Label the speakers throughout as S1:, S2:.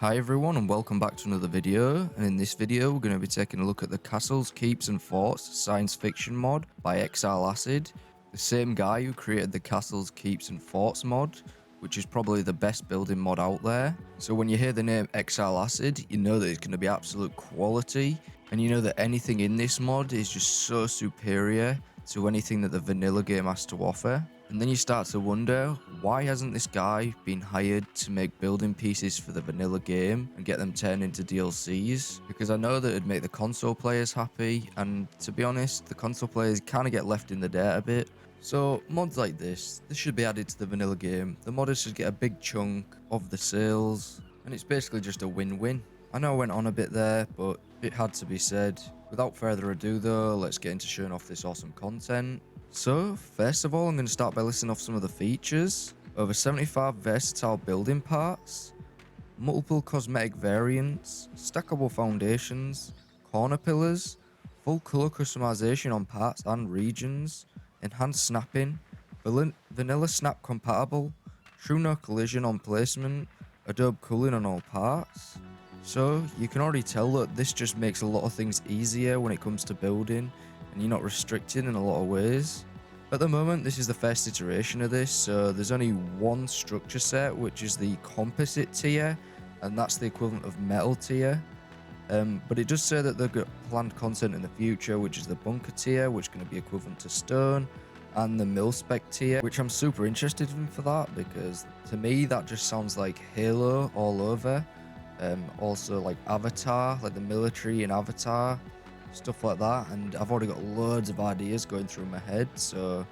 S1: Hi everyone and welcome back to another video, and in this video we're going to be taking a look at the Castles, Keeps and Forts science fiction mod by Exile Acid, the same guy who created the Castles, Keeps and Forts mod, which is probably the best building mod out there. So when you hear the name Exile Acid, you know that it's going to be absolute quality, and you know that anything in this mod is just so superior to anything that the vanilla game has to offer. And then you start to wonder, why hasn't this guy been hired to make building pieces for the vanilla game and get them turned into DLCs? Because I know that it'd make the console players happy, and to be honest, the console players kind of get left in the dirt a bit. So mods like this should be added to the vanilla game. The modders should get a big chunk of the sales, and it's basically just a win-win. I know I went on a bit there, but it had to be said. Without further ado though, let's get into showing off this awesome content. So, first of all, I'm going to start by listing off some of the features. Over 75 versatile building parts, multiple cosmetic variants, stackable foundations, corner pillars, full color customization on parts and regions, enhanced snapping, vanilla snap compatible, true no collision on placement, Adobe Cooling on all parts. So, you can already tell that this just makes a lot of things easier when it comes to building, and you're not restricted in a lot of ways. At the moment, this is the first iteration of this, so there's only one structure set, which is the Composite Tier, and that's the equivalent of Metal Tier. But it does say that they've got planned content in the future, which is the Bunker Tier, which is going to be equivalent to Stone, and the Mil-Spec Tier, which I'm super interested in for that, because to me that just sounds like Halo all over. Also like Avatar, like the military in Avatar, stuff like that, and I've already got loads of ideas going through my head, so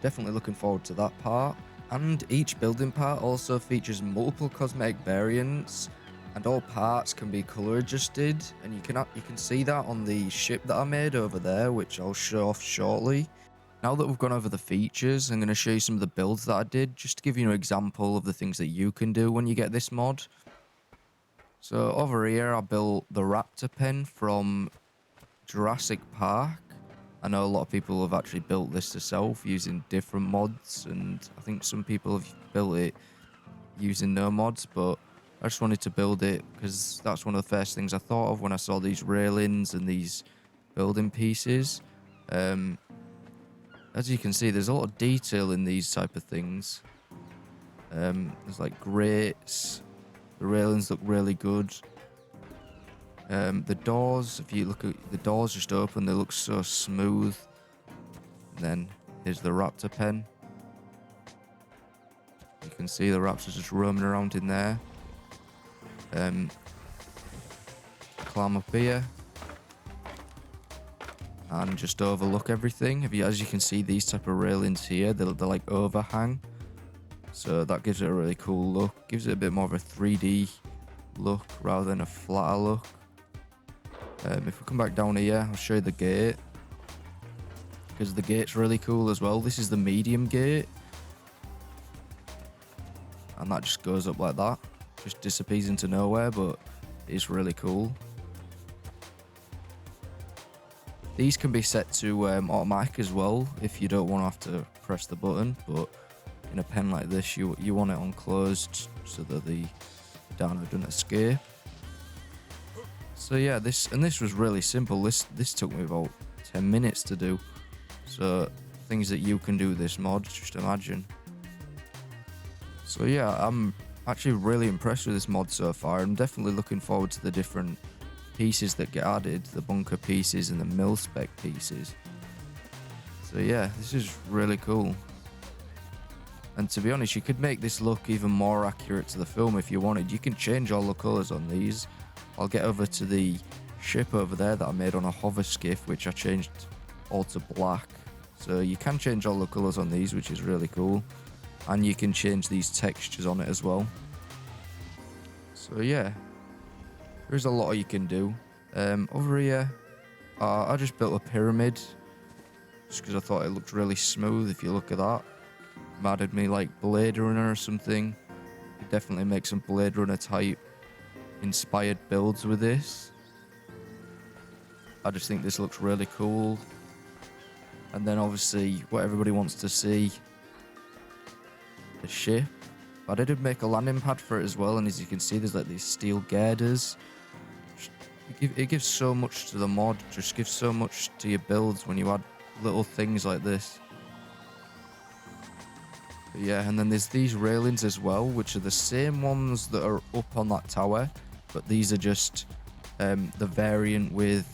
S1: definitely looking forward to that part. And each building part also features multiple cosmetic variants, and all parts can be color adjusted, and you can see that on the ship that I made over there, which I'll show off shortly. Now that we've gone over the features, I'm going to show you some of the builds that I did, just to give you an example of the things that you can do when you get this mod. So over here I built the raptor pen from Jurassic Park. I know a lot of people have actually built this themselves using different mods, and I think some people have built it using no mods, but I just wanted to build it because that's one of the first things I thought of when I saw these railings and these building pieces. As you can see, there's a lot of detail in these type of things. There's like grates. The railings look really good. The doors, if you look at the doors just open, they look so smooth. And then here's the raptor pen. You can see the raptors just roaming around in there. Climb up here and just overlook everything. As you can see, these type of railings here, they're like overhang. So that gives it a really cool look. Gives it a bit more of a 3D look rather than a flatter look. If we come back down here, I'll show you the gate, because the gate's really cool as well. This is the medium gate, and that just goes up like that, just disappears into nowhere, but it's really cool. These can be set to automatic as well if you don't want to have to press the button, but in a pen like this you want it on closed so that the dino doesn't escape. So yeah, this was really simple. This took me about 10 minutes to do. So things that you can do with this mod, just imagine. So yeah, I'm actually really impressed with this mod so far. I'm definitely looking forward to the different pieces that get added, the bunker pieces and the Mil-Spec pieces. So yeah, this is really cool. And to be honest, you could make this look even more accurate to the film if you wanted. You can change all the colours on these. I'll get over to the ship over there that I made on a hover skiff, which I changed all to black. So you can change all the colours on these, which is really cool. And you can change these textures on it as well. So yeah, there's a lot you can do. Over here, I just built a pyramid, just because I thought it looked really smooth. If you look at that, added me like Blade Runner or something. You could definitely make some Blade Runner type inspired builds with this. I just think this looks really cool. And then obviously what everybody wants to see, the ship. But I did make a landing pad for it as well, and as you can see, there's like these steel girders. It gives so much to the mod, just gives so much to your builds when you add little things like this. But yeah, and then there's these railings as well, which are the same ones that are up on that tower, but these are just the variant with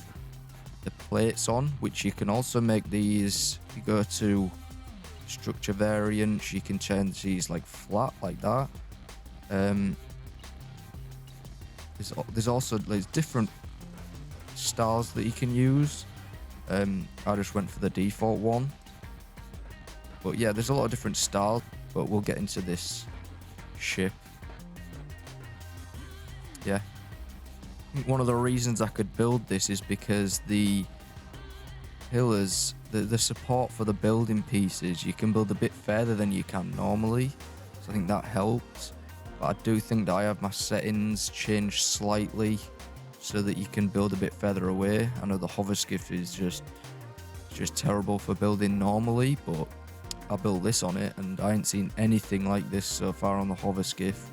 S1: the plates on, which you can also make these. You go to structure variants, you can change these like flat like that. There's also different styles that you can use. I just went for the default one, but yeah, there's a lot of different styles, but we'll get into this ship. Yeah, I think one of the reasons I could build this is because the pillars, the support for the building pieces, you can build a bit further than you can normally, so I think that helps. But I do think that I have my settings changed slightly so that you can build a bit further away. I know the hover skiff is just terrible for building normally, but I built this on it and I ain't seen anything like this so far on the hover skiff.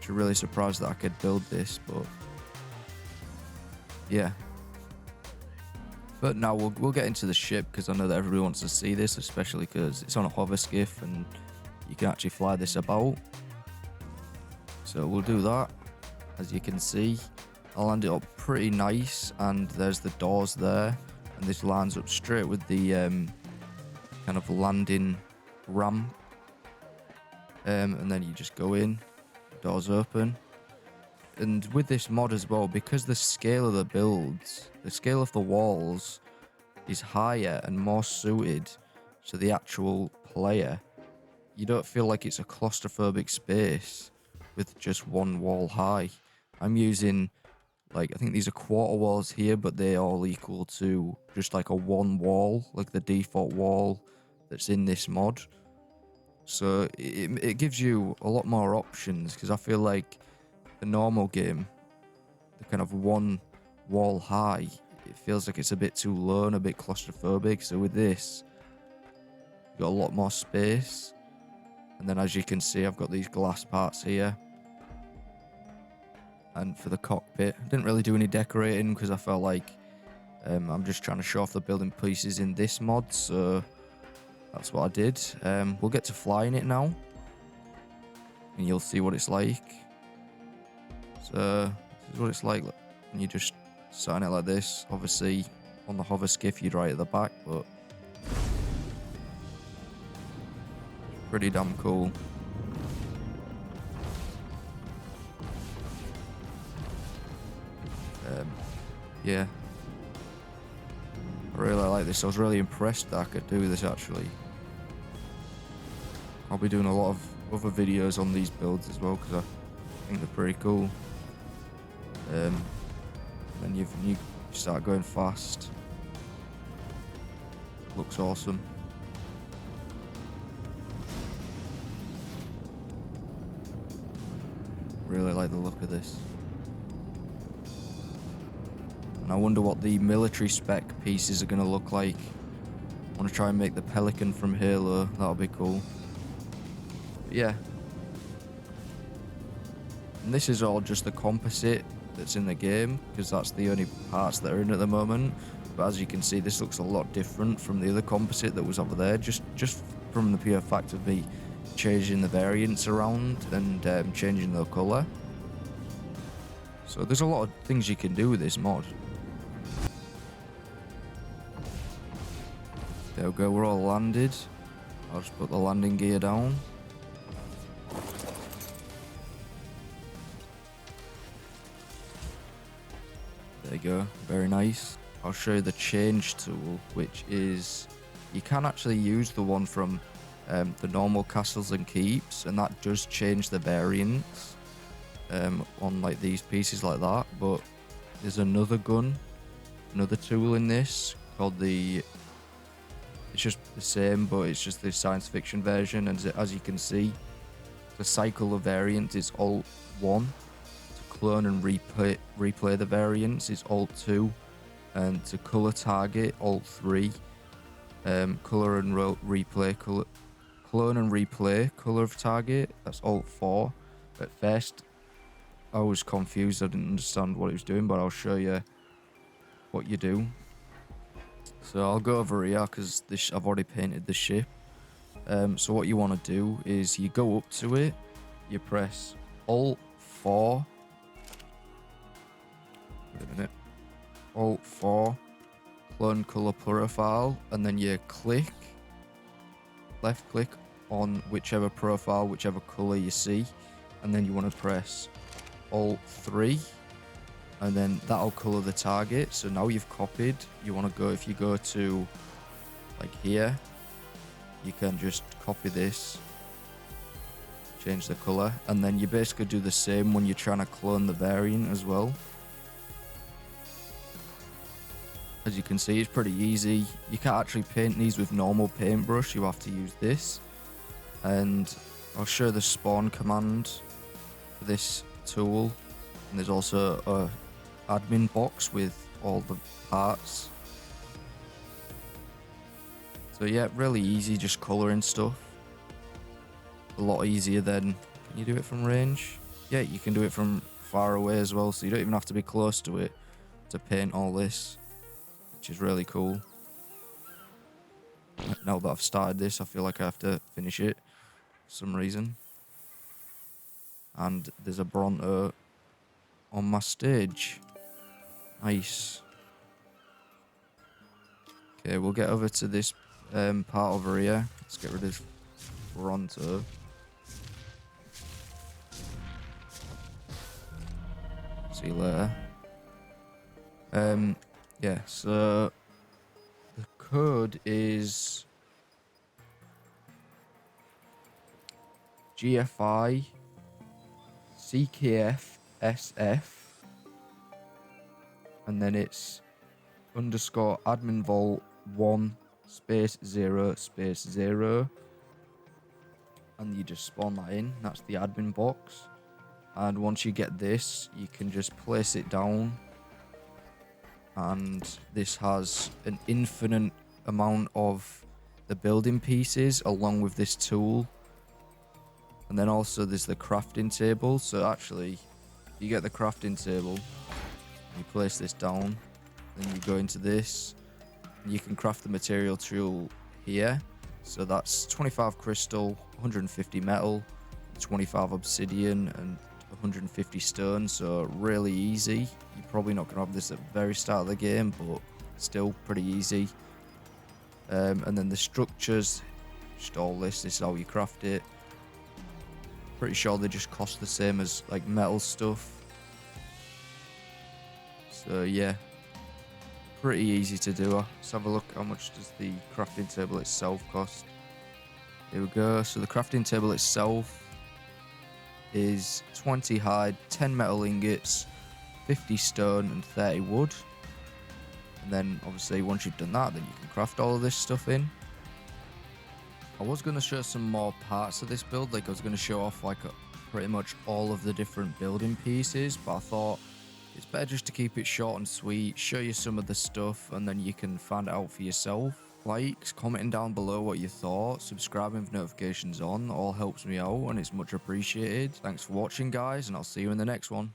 S1: I'm really surprised that I could build this, but yeah. But now we'll get into the ship, because I know that everybody wants to see this, especially because it's on a hover skiff and you can actually fly this about. So we'll do that. As you can see, I'll land it up pretty nice, and there's the doors there, and this lines up straight with the kind of landing ramp. And then you just go in, doors open. And with this mod as well, because the scale of the builds, the scale of the walls is higher and more suited to the actual player, you don't feel like it's a claustrophobic space with just one wall high. I'm using, like, I think these are quarter walls here, but they all equal to just like a one wall, like the default wall that's in this mod. So it gives you a lot more options, because I feel like the normal game, the kind of one wall high, it feels like it's a bit too low and a bit claustrophobic. So with this, you've got a lot more space. And then as you can see, I've got these glass parts here. And for the cockpit, I didn't really do any decorating because I felt like I'm just trying to show off the building pieces in this mod. So that's what I did. We'll get to flying it now, and you'll see what it's like. So this is what it's like when you just sign it like this. Obviously, on the hover skiff, you'd right at the back, but pretty damn cool. Yeah, I really like this. I was really impressed that I could do this actually. I'll be doing a lot of other videos on these builds as well, because I think they're pretty cool. And you start going fast. Looks awesome. Really like the look of this. And I wonder what the military spec pieces are going to look like. I want to try and make the Pelican from Halo. That'll be cool. But yeah. And this is all just the composite that's in the game, because that's the only parts that are in at the moment. But as you can see, this looks a lot different from the other composite that was over there, just from the pure fact of me changing the variants around and changing the colour. So there's a lot of things you can do with this mod. There we go, we're all landed. I'll just put the landing gear down. There you go, very nice. I'll show you the change tool, which is, you can actually use the one from the normal castles and keeps, and that does change the variants on like these pieces like that. But there's another tool in this called the, it's just the same, but it's just the science fiction version. And as you can see, the cycle of variants is Alt 1. To clone and replay the variants is Alt 2. And to color target, Alt 3. Color and replay color clone and replay color of target. That's Alt 4. At first, I was confused. I didn't understand what it was doing, but I'll show you what you do. So I'll go over here because I've already painted the ship. So what you want to do is you go up to it, you press Alt 4. Wait a minute. Alt 4, clone color profile, and then you left click on whichever profile, whichever color you see, and then you want to press Alt 3, and then that'll color the target. So now you've copied, you want to go, if you go to like here, you can just copy this, change the color, and then you basically do the same when you're trying to clone the variant as well. As you can see, it's pretty easy. You can't actually paint these with normal paintbrush, you have to use this. And I'll show the spawn command for this tool. And there's also a admin box with all the parts. So yeah, really easy, just colouring stuff. A lot easier than, can you do it from range? Yeah, you can do it from far away as well, so you don't even have to be close to it to paint all this, which is really cool. Now that I've started this, I feel like I have to finish it for some reason. And there's a Bronto on my stage. Nice. Okay, we'll get over to this part over here. Let's get rid of Bronto. See you later. Yeah, so the code is GFI CKF SF, and then it's underscore admin vault 1 space 0 space 0, and you just spawn that in. That's the admin box. And once you get this, you can just place it down, and this has an infinite amount of the building pieces along with this tool. And then also there's the crafting table. So actually, you get the crafting table, you place this down, then you go into this, and you can craft the material tool here. So that's 25 crystal, 150 metal, 25 obsidian, and 150 stone. So really easy. You're probably not going to have this at the very start of the game, but still pretty easy. And then the structures, just all this is how you craft it. Pretty sure they just cost the same as like metal stuff. So yeah, pretty easy to do. Let's have a look, how much does the crafting table itself cost. Here we go. So the crafting table itself is 20 hide, 10 metal ingots, 50 stone, and 30 wood. And then obviously once you've done that, then you can craft all of this stuff in. I was going to show some more parts of this build, like I was going to show off like pretty much all of the different building pieces, but I thought it's better just to keep it short and sweet, show you some of the stuff, and then you can find it out for yourself. Likes, commenting down below what you thought, subscribing with notifications on, all helps me out and it's much appreciated. Thanks for watching guys, and I'll see you in the next one.